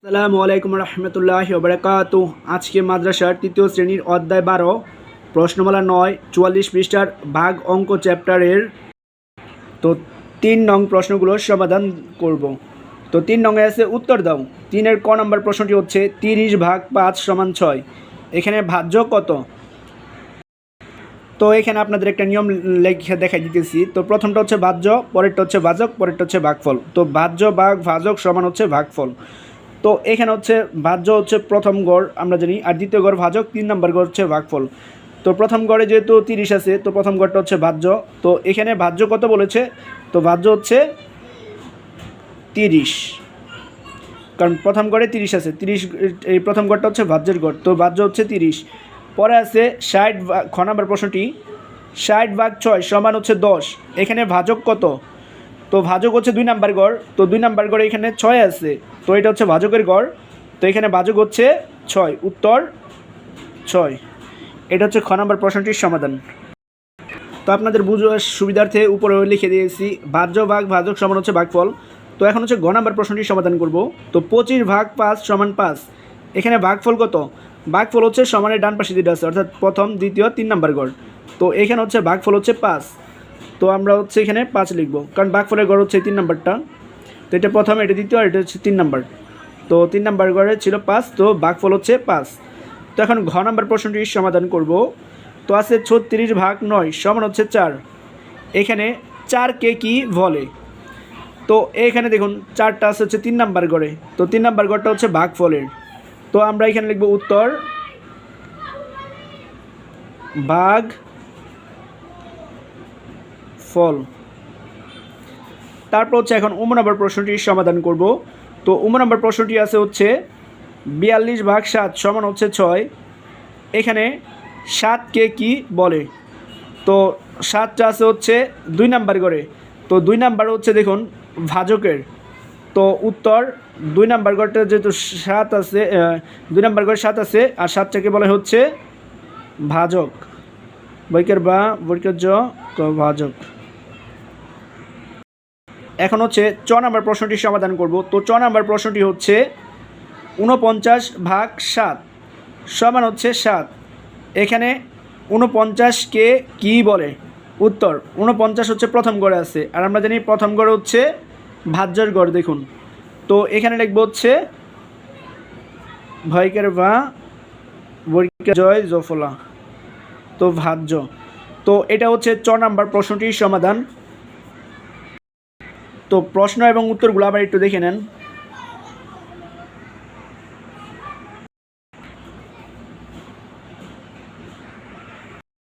আসসালামু আলাইকুম রহমতুল্লাহি ওয়া বারাকাতুহু। আজকে মাদ্রাসার তৃতীয় শ্রেণীর অধ্যায় 12 প্রশ্নমালা 9 44 পৃষ্ঠার ভাগ অঙ্ক চ্যাপ্টারের তো 3 নং প্রশ্নগুলোর সমাধান করব। তো 3 নংয়ে আছে উত্তর দাও। 3-এর ক নম্বর প্রশ্নটি হচ্ছে 30 ভাগ 5 সমান 6। এখানে ভাজ্য কত? তো এখানে আপনাদের একটা নিয়ম লেখা দেখাই দিতেছি। তো প্রথমটা হচ্ছে ভাজ্য, পরেরটা হচ্ছে ভাজক, পরেরটা হচ্ছে ভাগফল। তো ভাজ্য ভাগ ভাজক সমান হচ্ছে ভাগফল। তো এখানে হচ্ছে ভাজ্য হচ্ছে প্রথম গড় আমরা জানি, আর দ্বিতীয় গড় ভাজক, 3 নম্বর গড় হচ্ছে ভাগফল। তো প্রথম গড়ে যেহেতু 30 আছে, তো প্রথম গড়টা হচ্ছে ভাজ্য। তো এখানে ভাজ্য কত বলেছে? তো ভাজ্য হচ্ছে 30, কারণ প্রথম গড়ে 30 আছে। 30 এই প্রথম গড়টা হচ্ছে ভাজ্যের গড়, তো ভাজ্য হচ্ছে 30। পরে আছে 60 খ নম্বর প্রশ্নটি 60 ভাগ 6 সমান হচ্ছে 10। এখানে ভাজক কত? তো ভাজক হচ্ছে 2 নাম্বার গড়, তো 2 নাম্বার গড়ে এখানে 6 আছে, তো এটা হচ্ছে ভাজকের গড়। তো এখানে ভাজক হচ্ছে 6, উত্তর 6। এটা হচ্ছে খ নম্বর প্রশ্নটির সমাধান। তো আপনাদের বুঝার সুবিধার্থে উপরে লিখে দিয়েছি ভাজ্য ভাগ ভাজক সমান হচ্ছে ভাগফল। তো এখন হচ্ছে গ নম্বর প্রশ্নটির সমাধান করব। তো 25 ভাগ 5 সমান 5। এখানে ভাগফল কত? ভাগফল হচ্ছে সমানের ডান পাশে যেটা আছে, অর্থাৎ প্রথম, দ্বিতীয়, 3 নাম্বার গড়। তো এখানে হচ্ছে ভাগফল হচ্ছে 5। তো আমরা হচ্ছে এখানে 5 লিখব, কারণ ভাগফলের গড় হচ্ছে 3 নাম্বারটা। তো এটা প্রথম, এটা দ্বিতীয়, আর এটা হচ্ছে 3 নাম্বার। তো 3 নাম্বার গড়ে ছিল 5, তো ভাগফল হচ্ছে 5। তো এখন ঘ নাম্বার প্রশ্নটির সমাধান করব। তো আছে 36 ভাগ 9 সমান হচ্ছে 4। এখানে 4কে কি বলে? তো এখানে দেখুন 4টা আছে হচ্ছে 3 নাম্বার গড়ে, তো 3 নাম্বার গড়টা হচ্ছে ভাগফলের। তো আমরা এখানে লিখব উত্তর ভাগ ফল। তারপর হচ্ছে এখন নম্বর প্রশ্নটির সমাধান করব। তো নম্বর প্রশ্নটি আছে হচ্ছে 42 ভাগ 7 সমান হচ্ছে 6। এখানে 7কে কি বলে? তো 7টা আছে হচ্ছে 2 নাম্বার গড়ে, তো 2 নাম্বার হচ্ছে দেখুন ভাজকের। তো উত্তর 2 নাম্বার গড়টা যেহেতু 7 আছে, 2 নাম্বার গড়ে 7 আছে, আর 7টাকে বলে হচ্ছে ভাজক। বৈকের বা বৈকের জ ভাজক। এখন হচ্ছে চ নাম্বার প্রশ্নটির সমাধান করব। তো চ নাম্বার প্রশ্নটি হচ্ছে 49 ভাগ 7 সমান হচ্ছে 7। এখানে 49কে কি বলে? উত্তর 49 হচ্ছে প্রথম গড়ে আছে, আর আমরা জানি প্রথম গড়ে হচ্ছে ভাজ্যের গড়। দেখুন, তো এখানে লিখব হচ্ছে ভয়কের বা বৈকের জয় জফলা, তো ভাজ্য। তো এটা হচ্ছে চ নাম্বার প্রশ্নটির সমাধান। তো প্রশ্ন এবং উত্তরগুলো আবার একটু দেখে নেন।